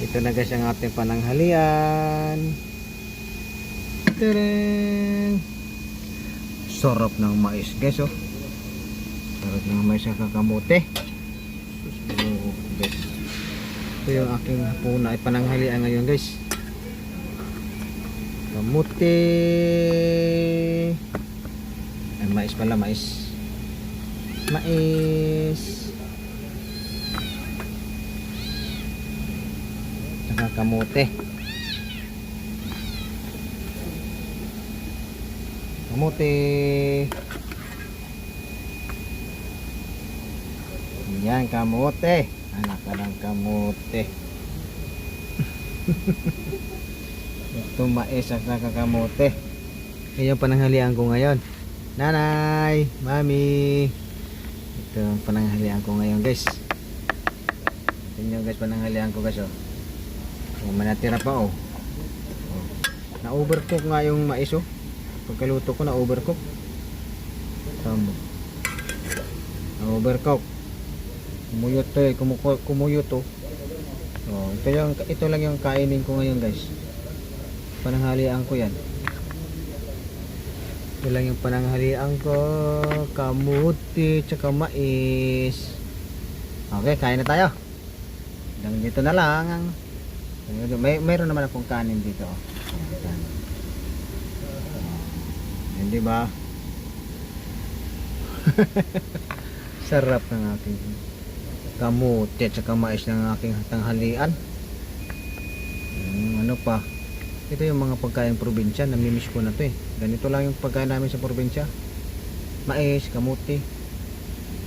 Ito na guys ang ating pananghalian. Tadang! Sarap ng mais guys oh. Sarap ng mais sa kakamote. Oh, guys. Ito yung aking hapuna ay pananghalian ngayon guys. Kamote. Ay mais pala, mais. Mais. Saka kamote. Kamote. Yan, kamote. Anak ka ng kamote. Ito mais at nakakamote. Yan yung pananghalian ko ngayon. Nanay, mami. Ito ang pananghalian ko ngayon guys. Ito yung guys pananghalian ko guys oh. Manatira pa oh. Na-overcook nga yung mais oh. Pagkaluto ko na-overcook. Tama. Na-overcook. Kumuyot to eh. Kumuyot to. Oh, ito lang yung kainin ko ngayon guys. Pananghalian ko yan. Ito lang yung pananghalian ko. Kamuti tsaka mais. Okay, kain na tayo. Hanggang dito na lang. Mayroon naman akong kanin dito. Hindi ba? Sarap ng aking kamuti at saka mais ng aking tanghalian. Ano pa? Ito yung mga pagkain probinsya. Namimiss ko na to eh. Ganito lang yung pagkain namin sa probinsya. Mais, kamuti.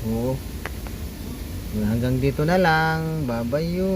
Oo. Hanggang dito na lang. Bye bye you.